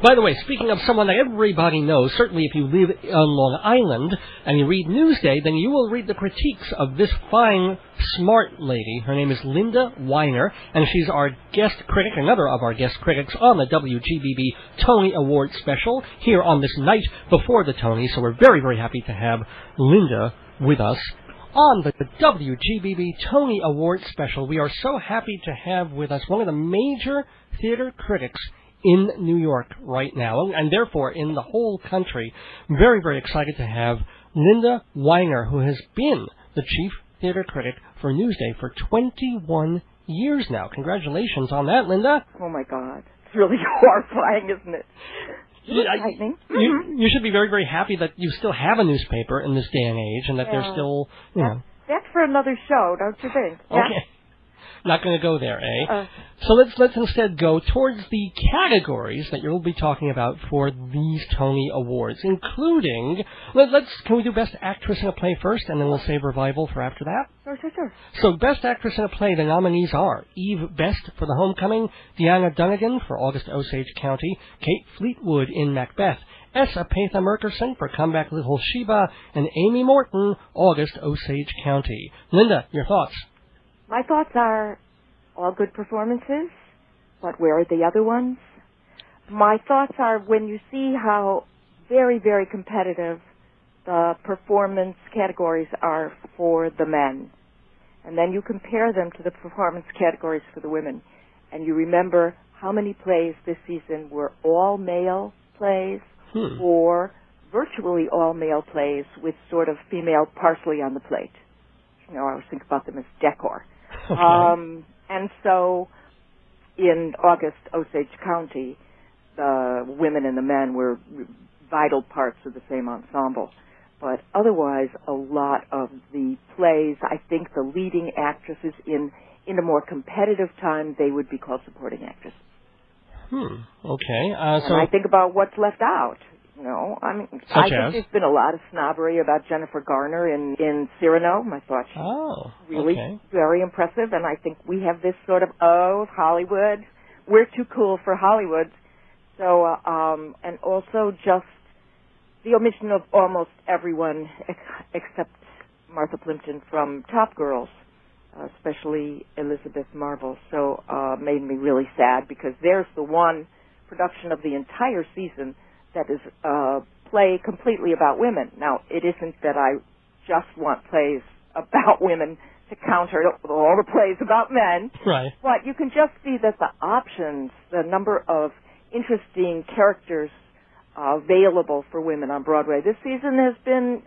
By the way, speaking of someone that everybody knows, certainly if you live on Long Island and you read Newsday, then you will read the critiques of this fine, smart lady. Her name is Linda WINER, and she's our guest critic, another of our guest critics on the WGBB Tony Award special here on this night before the Tonys. So we're very, very happy to have Linda with us on the WGBB Tony Award special. We are so happy to have with us one of the major theater critics in New York right now, and therefore in the whole country. Very, very excited to have Linda WINER, who has been the chief theater critic for Newsday for 21 years now. Congratulations on that, Linda. Oh, my God. It's really horrifying, isn't it? You should be very, very happy that you still have a newspaper in this day and age, and that they're still, you know. That's for another show, don't you think? Okay. Not going to go there, eh? So let's instead go towards the categories that you'll be talking about for these Tony Awards, including, can we do Best Actress in a Play first, and then we'll save Revival for after that? Sure. So Best Actress in a Play, the nominees are Eve Best for The Homecoming, Deanna Dunnigan for August Osage County, Kate Fleetwood in Macbeth, Essa Patha Murkerson for Come Back Little Sheba, and Amy Morton, August Osage County. Linda, your thoughts? My thoughts are all good performances, but where are the other ones? My thoughts are when you see how very, very competitive the performance categories are for the men, and then you compare them to the performance categories for the women, and you remember how many plays this season were all male plays or virtually all male plays with sort of female parsley on the plate. You know, I always think about them as decor. Okay. And so in August Osage County, the women and the men were vital parts of the same ensemble. But otherwise, a lot of the plays, I think the leading actresses in a more competitive time, they would be called supporting actresses. Okay. And I think about what's left out. You know, I mean, I think there's been a lot of snobbery about Jennifer Garner in Cyrano. I thought she was really very impressive, and I think we have this sort of, Hollywood, we're too cool for Hollywood. So, and also just the omission of almost everyone except Martha Plimpton from Top Girls, especially Elizabeth Marvel. So, made me really sad because there's the one production of the entire season that is play completely about women. Now, it isn't that I just want plays about women to counter all the plays about men. Right. But you can just see that the options, the number of interesting characters available for women on Broadway this season has been,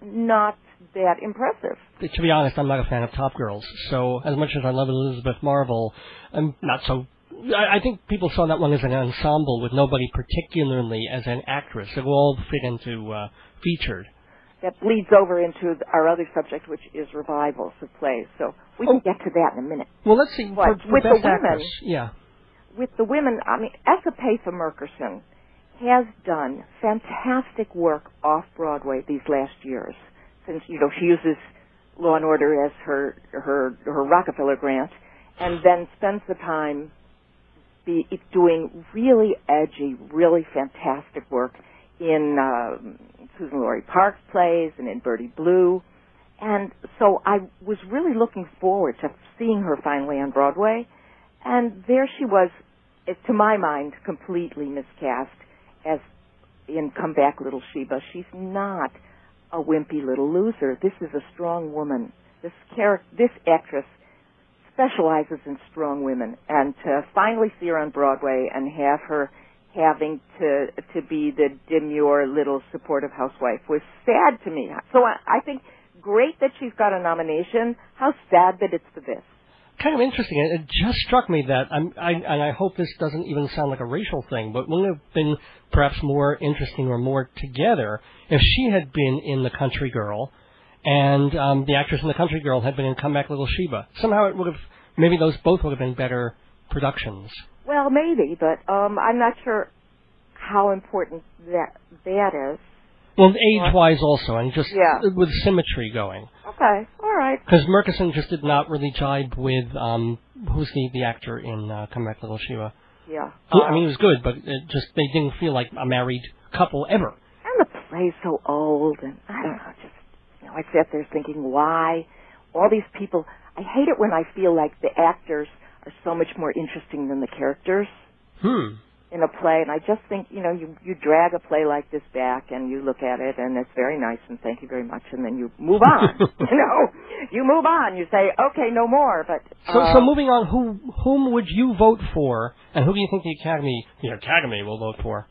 not that impressive. To be honest, I'm not a fan of Top Girls. So as much as I love Elizabeth Marvel, I'm not so... I think people saw that one as an ensemble with nobody particularly as an actress. It will all fit into featured. That bleeds over into our other subject, which is revivals of plays. So we can get to that in a minute. Well, let's see. But with the women, with the women, I mean, Essa Patha Murkerson has done fantastic work off Broadway these last years. Since she uses Law and Order as her Rockefeller grant, and then spends the time doing really edgy, really fantastic work in Susan Laurie Park's plays and in Bertie Blue. And so I was really looking forward to seeing her finally on Broadway. And there she was, to my mind, completely miscast as in Come Back Little Sheba. She's not a wimpy little loser. This is a strong woman. This actress specializes in strong women, and to finally see her on Broadway and have her having to be the demure little supportive housewife was sad to me. So I think great that she's got a nomination. How sad that it's for this. Kind of interesting. It just struck me that, and I hope this doesn't even sound like a racial thing, but wouldn't it have been perhaps more interesting or more together if she had been in The Country Girl and the actress in The Country Girl had been in Come Back Little Sheba? Somehow it would have, maybe those both would have been better productions. Well, maybe, but I'm not sure how important that is. Well, age-wise also, and just with symmetry going. Okay, all right. Because Murkison just did not really jibe with, who's the actor in Come Back Little Sheba? Yeah. I mean, it was good, but it just they didn't feel like a married couple ever. And the play's so old, and I don't know, just, I sat there thinking, why? All these people, I hate it when I feel like the actors are so much more interesting than the characters in a play, and I just think, you drag a play like this back, and you look at it, and it's very nice, and thank you very much, and then you move on, you move on, you say, okay, no more, but... So moving on, whom would you vote for, and who do you think the Academy will vote for?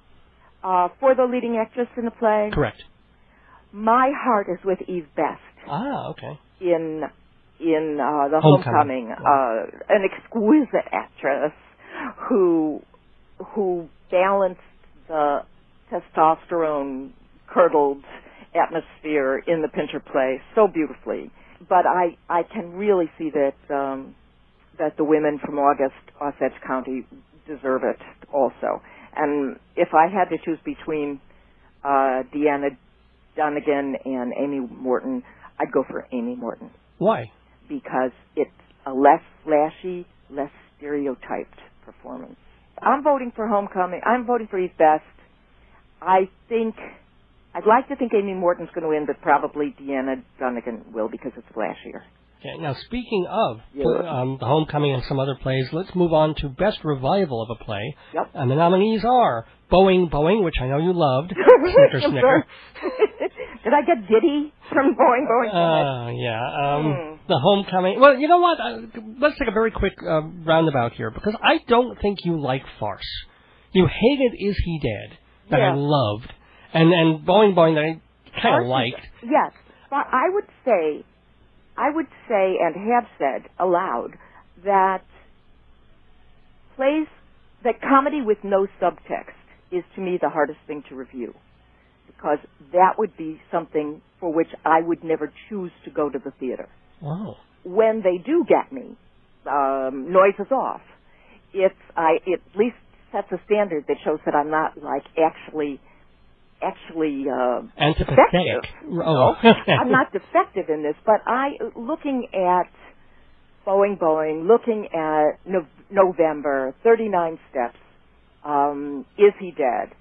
For the leading actress in the play? Correct. My heart is with Eve Best. Ah, okay. In the Homecoming, an exquisite actress who balanced the testosterone-curdled atmosphere in the Pinter play so beautifully. But I can really see that the women from Osage County deserve it also. And if I had to choose between Deanna Dunnigan and Amy Morton, I'd go for Amy Morton. Why? Because it's a less flashy, less stereotyped performance. I'm voting for Homecoming. I'm voting for Eve Best. I'd like to think Amy Morton's going to win, but probably Deanna Dunnigan will because it's flashier. Okay, now speaking of the Homecoming and some other plays, let's move on to Best Revival of a Play. Yep. And the nominees are Boing Boing, which I know you loved. Snicker Snicker. Did I get giddy from Boing Boing? Yeah. The Homecoming. Well, you know what? Let's take a very quick roundabout here, because I don't think you like farce. You hated Is He Dead, that I loved, and Boing Boing that I kind of liked. Yes. But I would say and have said aloud that comedy with no subtext is to me the hardest thing to review, because that would be something for which I would never choose to go to the theater. Wow. When they do get me, noise is off. It at least sets a standard that shows that I'm not like actually antipathetic. I'm not defective in this, but looking at Boing Boing, looking at November, 39 Steps, Is He Dead,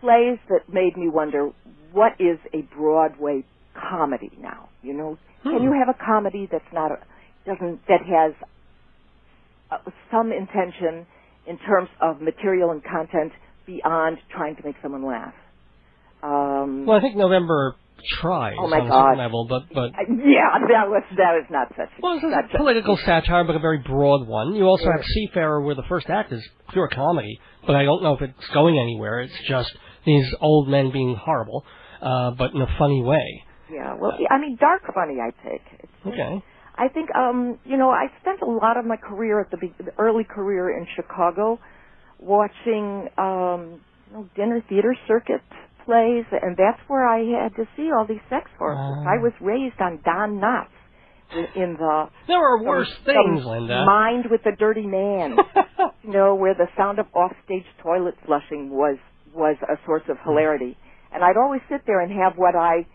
plays that made me wonder, what is a Broadway comedy now? Can you have a comedy that has some intention in terms of material and content beyond trying to make someone laugh? Well, I think November tries on a certain level, but that was not such. Well, it's a political satire, but a very broad one. You also have Seafarer, where the first act is pure comedy, but I don't know if it's going anywhere. It's just these old men being horrible, but in a funny way. Yeah, well, dark funny, I take. Okay. I think, I spent a lot of my career the early career in Chicago watching, dinner theater circuit plays, and that's where I had to see all these sex forces. I was raised on Don Knotts in the... There are worse things, Linda. Mind with the Dirty Man, where the sound of offstage toilet flushing was a source of hilarity. And I'd always sit there and have what I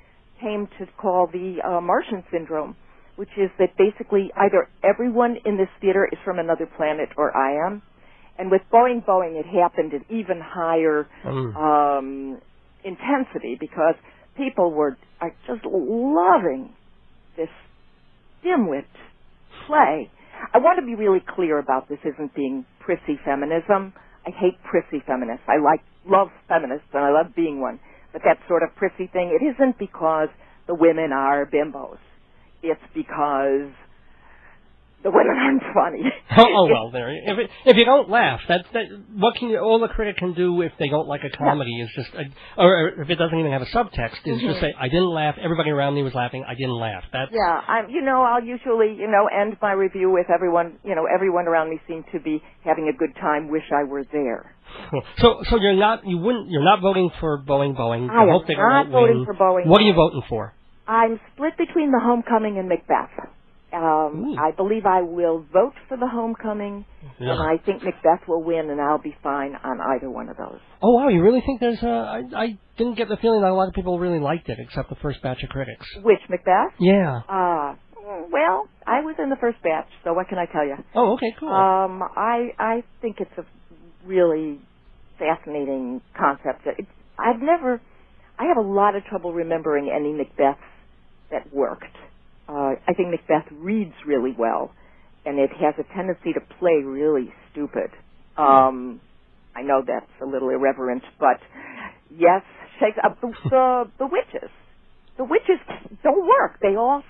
came to call the Martian syndrome, which is that basically either everyone in this theater is from another planet or I am. And with Boing Boing, it happened at even higher intensity, because people are just loving this dimwit play. I want to be really clear about this isn't being prissy feminism. I hate prissy feminists. I love feminists, and I love being one. But that sort of prissy thing, it isn't because the women are bimbos. It's because the women aren't funny. Well, there. If you don't laugh, all the critic can do if they don't like a comedy is just, or if it doesn't even have a subtext, is just say, I didn't laugh. Everybody around me was laughing. I didn't laugh. I'll usually, end my review with everyone around me seemed to be having a good time. Wish I were there. So you're not voting for Boing Boing. I am not voting for Boing. What are you voting for? I'm split between the Homecoming and Macbeth. I believe I will vote for the Homecoming, and I think Macbeth will win, and I'll be fine on either one of those. Oh, wow, you really think there's I didn't get the feeling that a lot of people really liked it, except the first batch of critics. Which, Macbeth? Yeah. Well, I was in the first batch, so what can I tell you? Oh, okay, cool. I think it's a really fascinating concept. I have a lot of trouble remembering any Macbeth that worked. I think Macbeth reads really well, and it has a tendency to play really stupid. I know that's a little irreverent, but yes, the witches. The witches don't work. They all,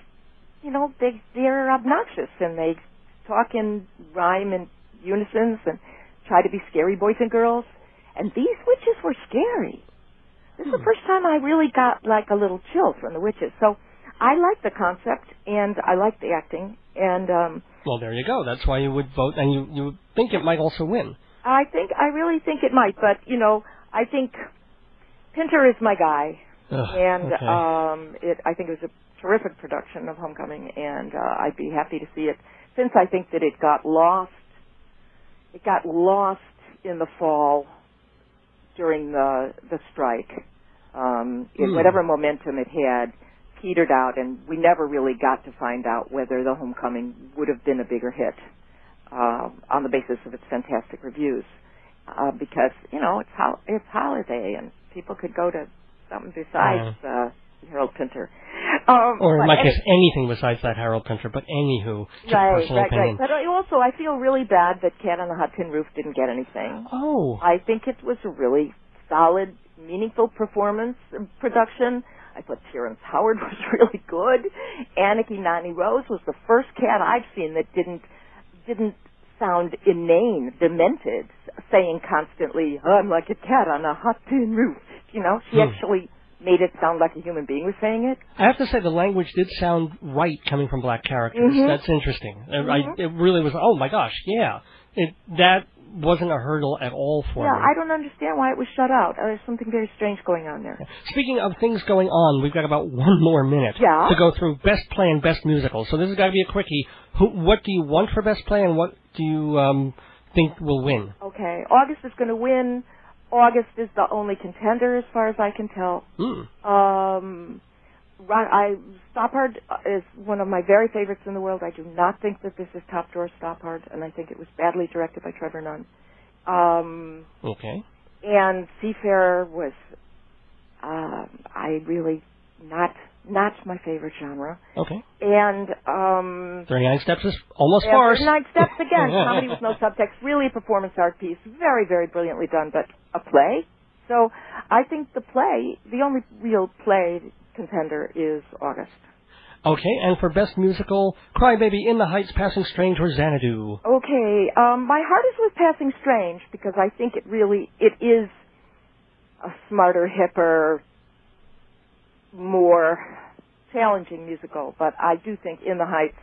they're obnoxious, and they talk in rhyme and unisons and try to be scary boys and girls. And these witches were scary. This is the first time I really got like a little chill from the witches. So I like the concept, and I like the acting, and well, there you go. That's why you would vote, and you think it might also win. I really think it might, but I think Pinter is my guy, and okay. I think it was a terrific production of Homecoming, and I'd be happy to see it. Since I think that it got lost in the fall during the strike. Whatever momentum it had petered out, and we never really got to find out whether The Homecoming would have been a bigger hit on the basis of its fantastic reviews, because it's holiday and people could go to something besides Harold Pinter, or in my case, anything besides that Harold Pinter. But anywho, personal opinion. But also, I feel really bad that Cat on the Hot Tin Roof didn't get anything. Oh, I think it was a really solid, meaningful performance production. I thought Terrence Howard was really good. Anarchy Nani Rose was the first cat I've seen that didn't sound inane, demented, saying constantly, "I'm like a cat on a hot tin roof." She actually made it sound like a human being was saying it. I have to say the language did sound right coming from black characters. Mm-hmm. That's interesting. It really was. Oh my gosh, yeah. That wasn't a hurdle at all for me. Yeah, I don't understand why it was shut out. There's something very strange going on there. Speaking of things going on, we've got about one more minute to go through Best Play and Best Musical. So this has got to be a quickie. What do you want for Best Play, and what do you think will win? Okay, August is going to win. August is the only contender as far as I can tell. Stoppard is one of my very favorites in the world. I do not think that this is top drawer Stoppard, and I think it was badly directed by Trevor Nunn. Okay. And Seafarer was, I really not my favorite genre. Okay. And 39 Steps is almost farce. 39 Steps again, comedy with no subtext, really a performance art piece, very, very brilliantly done, but a play. So I think the only real play contender is August. Okay, and for Best Musical, Crybaby, In the Heights, Passing Strange, or Xanadu? Okay, my heart is with Passing Strange because I think it is a smarter, hipper, more challenging musical, but I do think In the Heights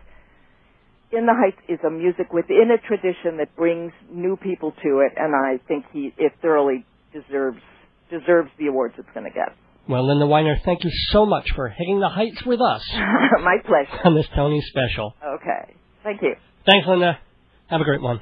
is a music within a tradition that brings new people to it, and I think it thoroughly deserves the awards it's going to get. Well, Linda Weiner, thank you so much for hitting the heights with us. My pleasure. On this Tony special. Okay. Thank you. Thanks, Linda. Have a great one.